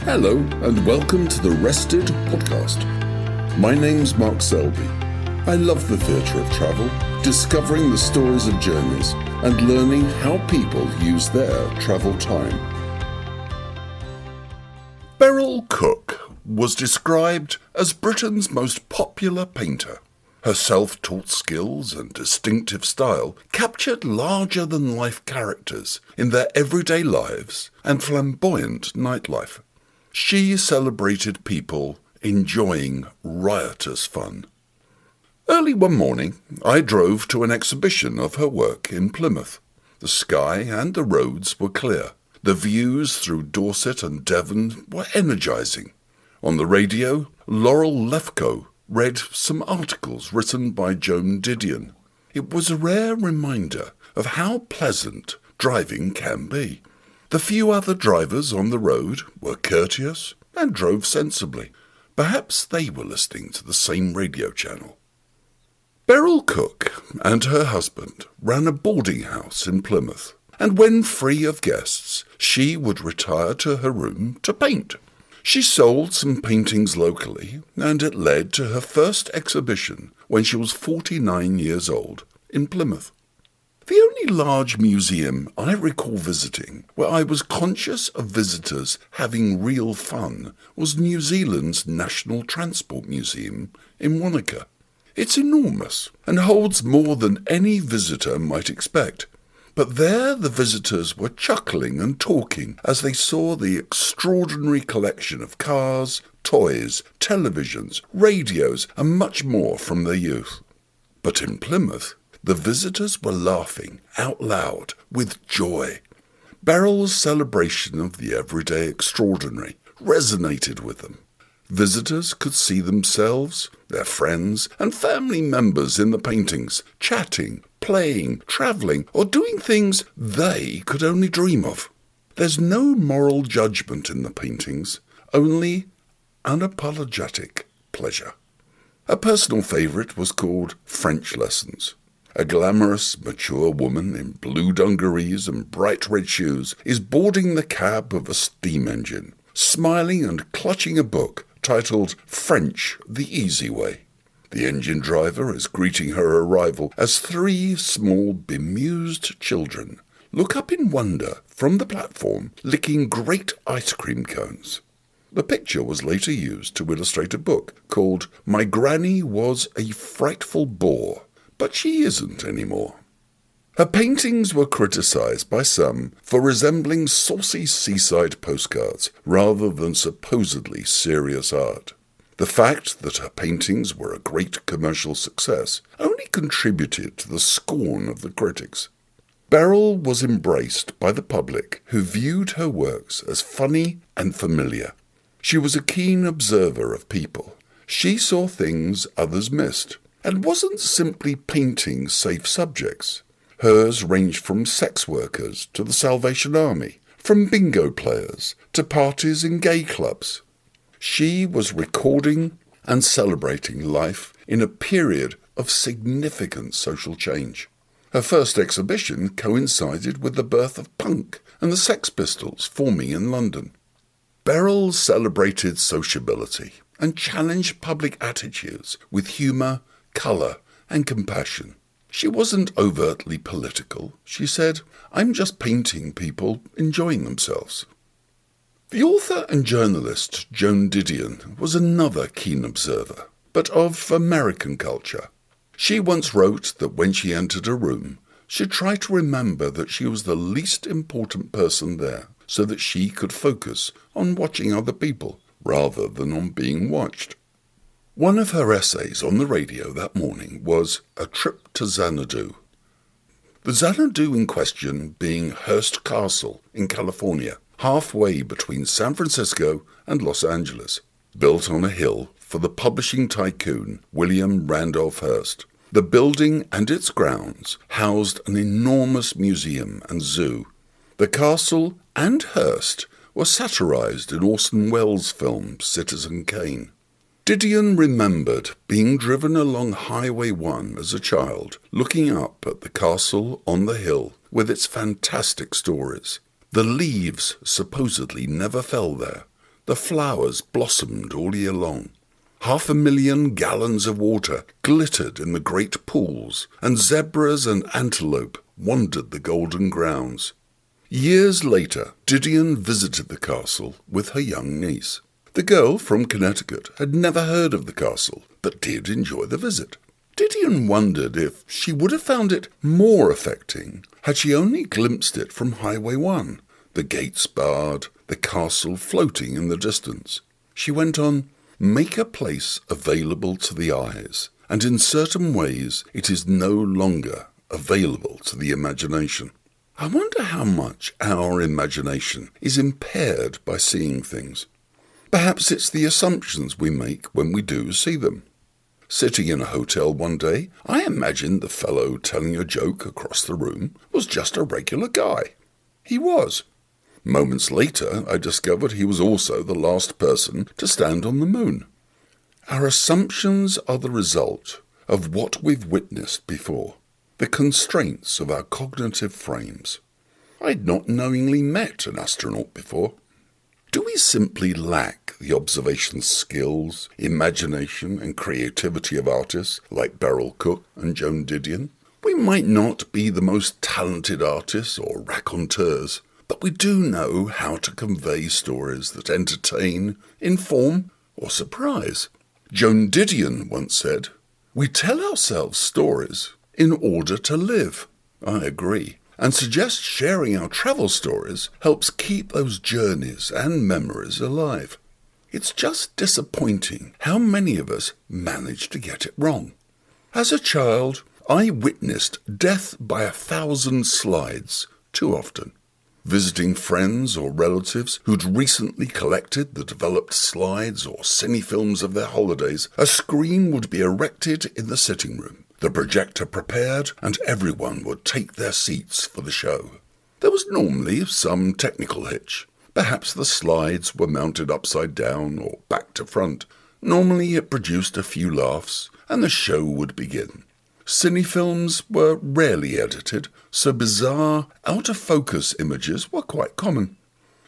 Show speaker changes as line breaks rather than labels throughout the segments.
Hello and welcome to the Rested podcast. My name's Mark Selby. I love the theatre of travel, discovering the stories of journeys and learning how people use their travel time. Beryl Cook was described as Britain's most popular painter. Her self-taught skills and distinctive style captured larger-than-life characters in their everyday lives and flamboyant nightlife. She celebrated people enjoying riotous fun. Early one morning, I drove to an exhibition of her work in Plymouth. The sky and the roads were clear. The views through Dorset and Devon were energising. On the radio, Llareggub read some articles written by Joan Didion. It was a rare reminder of how pleasant driving can be. The few other drivers on the road were courteous and drove sensibly. Perhaps they were listening to the same radio channel. Beryl Cook and her husband ran a boarding house in Plymouth, and when free of guests, she would retire to her room to paint. She sold some paintings locally, and it led to her first exhibition when she was 49 years old in Plymouth. The only large museum I recall visiting where I was conscious of visitors having real fun was New Zealand's National Transport Museum in Wanaka. It's enormous and holds more than any visitor might expect. But there the visitors were chuckling and talking as they saw the extraordinary collection of cars, toys, televisions, radios, and much more from their youth. But in Plymouth, the visitors were laughing out loud with joy. Beryl's celebration of the everyday extraordinary resonated with them. Visitors could see themselves, their friends, and family members in the paintings, chatting, playing, travelling, or doing things they could only dream of. There's no moral judgment in the paintings, only unapologetic pleasure. A personal favourite was called French Lessons. A glamorous, mature woman in blue dungarees and bright red shoes is boarding the cab of a steam engine, smiling and clutching a book titled French the Easy Way. The engine driver is greeting her arrival as three small, bemused children look up in wonder from the platform, licking great ice cream cones. The picture was later used to illustrate a book called My Granny Was a Frightful Bore, but she isn't anymore. Her paintings were criticised by some for resembling saucy seaside postcards rather than supposedly serious art. The fact that her paintings were a great commercial success only contributed to the scorn of the critics. Beryl was embraced by the public, who viewed her works as funny and familiar. She was a keen observer of people. She saw things others missed, and wasn't simply painting safe subjects. Hers ranged from sex workers to the Salvation Army, from bingo players to parties in gay clubs. She was recording and celebrating life in a period of significant social change. Her first exhibition coincided with the birth of punk and the Sex Pistols forming in London. Beryl celebrated sociability and challenged public attitudes with humour, colour and compassion. She wasn't overtly political. She said, "I'm just painting people enjoying themselves." The author and journalist Joan Didion was another keen observer, but of American culture. She once wrote that when she entered a room, she'd try to remember that she was the least important person there, so that she could focus on watching other people rather than on being watched. One of her essays on the radio that morning was A Trip to Xanadu. The Xanadu in question being Hearst Castle in California, halfway between San Francisco and Los Angeles, built on a hill for the publishing tycoon William Randolph Hearst. The building and its grounds housed an enormous museum and zoo. The castle and Hearst were satirized in Orson Welles' film Citizen Kane. Didion remembered being driven along Highway 1 as a child, looking up at the castle on the hill with its fantastic stories. The leaves supposedly never fell there. the flowers blossomed all year long. 500,000 gallons of water glittered in the great pools, and zebras and antelope wandered the golden grounds. Years later, Didion visited the castle with her young niece. The girl from Connecticut had never heard of the castle, but did enjoy the visit. Didion wondered if she would have found it more affecting had she only glimpsed it from Highway 1, the gates barred, the castle floating in the distance. She went on, "Make a place available to the eyes, and in certain ways it is no longer available to the imagination." I wonder how much our imagination is impaired by seeing things. Perhaps it's the assumptions we make when we do see them. Sitting in a hotel one day, I imagined the fellow telling a joke across the room was just a regular guy. He was. Moments later, I discovered he was also the last person to stand on the moon. Our assumptions are the result of what we've witnessed before, the constraints of our cognitive frames. I'd not knowingly met an astronaut before. Do we simply lack the observation skills, imagination and creativity of artists like Beryl Cook and Joan Didion? We might not be the most talented artists or raconteurs, but we do know how to convey stories that entertain, inform, or surprise. Joan Didion once said, "We tell ourselves stories in order to live." I agree, and suggest sharing our travel stories helps keep those journeys and memories alive. It's just disappointing how many of us manage to get it wrong. As a child, I witnessed death by 1,000 slides too often. Visiting friends or relatives who'd recently collected the developed slides or cine-films of their holidays, a screen would be erected in the sitting room, the projector prepared, and everyone would take their seats for the show. There was normally some technical hitch. Perhaps the slides were mounted upside down or back to front. Normally it produced a few laughs, and the show would begin. Cine-films were rarely edited, so bizarre, out-of-focus images were quite common.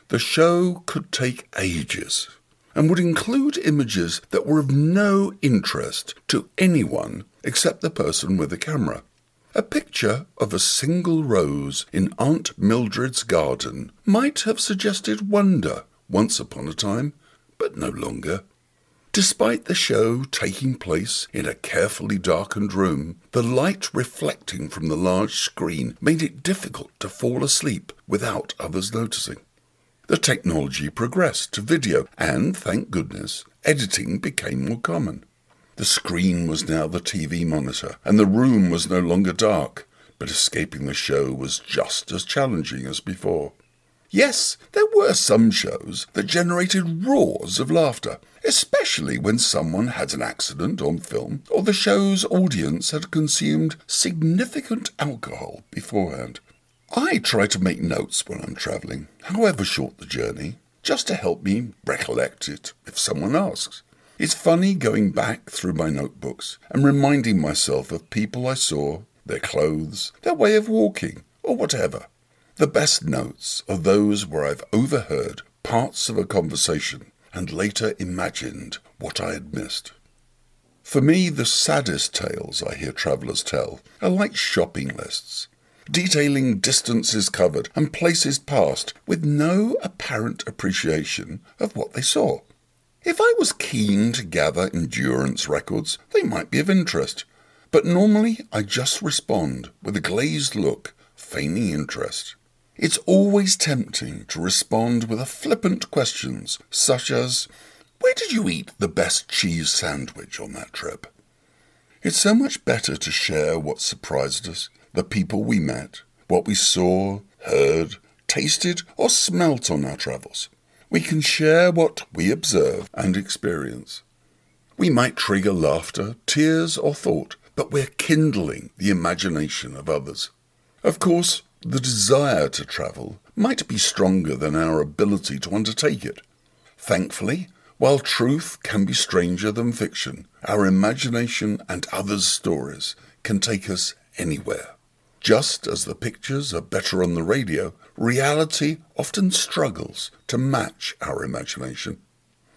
The show could take ages, and would include images that were of no interest to anyone except the person with the camera. A picture of a single rose in Aunt Mildred's garden might have suggested wonder once upon a time, but no longer. Despite the show taking place in a carefully darkened room, the light reflecting from the large screen made it difficult to fall asleep without others noticing. The technology progressed to video, and, thank goodness, editing became more common. The screen was now the TV monitor, and the room was no longer dark, but escaping the show was just as challenging as before. Yes, there were some shows that generated roars of laughter, especially when someone had an accident on film or the show's audience had consumed significant alcohol beforehand. I try to make notes when I'm travelling, however short the journey, just to help me recollect it if someone asks. It's funny going back through my notebooks and reminding myself of people I saw, their clothes, their way of walking, or whatever. The best notes are those where I've overheard parts of a conversation and later imagined what I had missed. For me, the saddest tales I hear travellers tell are like shopping lists, detailing distances covered and places passed with no apparent appreciation of what they saw. If I was keen to gather endurance records, they might be of interest, but normally I just respond with a glazed look, feigning interest. It's always tempting to respond with a flippant questions such as, "Where did you eat the best cheese sandwich on that trip?" It's so much better to share what surprised us, the people we met, what we saw, heard, tasted, or smelt on our travels. We can share what we observe and experience. We might trigger laughter, tears, or thought, but we're kindling the imagination of others. Of course, the desire to travel might be stronger than our ability to undertake it. Thankfully, while truth can be stranger than fiction, our imagination and others' stories can take us anywhere. Just as the pictures are better on the radio, reality often struggles to match our imagination.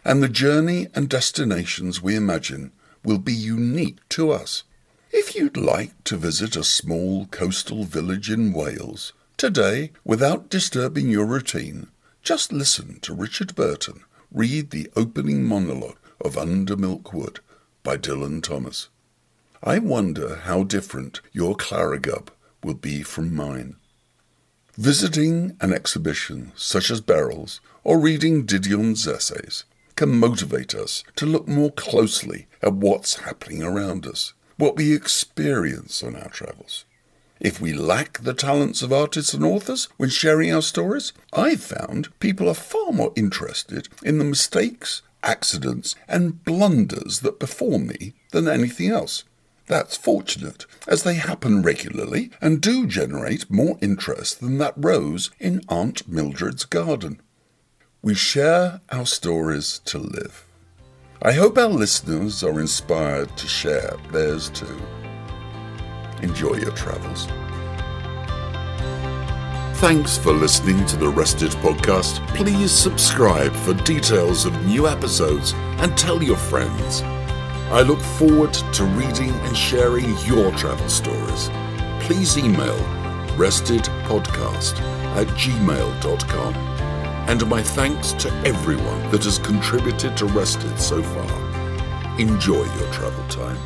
and the journey and destinations we imagine will be unique to us. If you'd like to visit a small coastal village in Wales today without disturbing your routine, just listen to Richard Burton read the opening monologue of Under Milk Wood by Dylan Thomas. I wonder how different your Llareggub will be from mine. Visiting an exhibition such as Beryl's or reading Didion's essays can motivate us to look more closely at what's happening around us, what we experience on our travels. If we lack the talents of artists and authors when sharing our stories, I've found people are far more interested in the mistakes, accidents, and blunders that befall me than anything else. That's fortunate, as they happen regularly and do generate more interest than that rose in Aunt Mildred's garden. We share our stories to live. I hope our listeners are inspired to share theirs too. Enjoy your travels. Thanks for listening to the Rested podcast. Please subscribe for details of new episodes and tell your friends. I look forward to reading and sharing your travel stories. Please email restedpodcast@gmail.com. And my thanks to everyone that has contributed to Rested so far. Enjoy your travel time.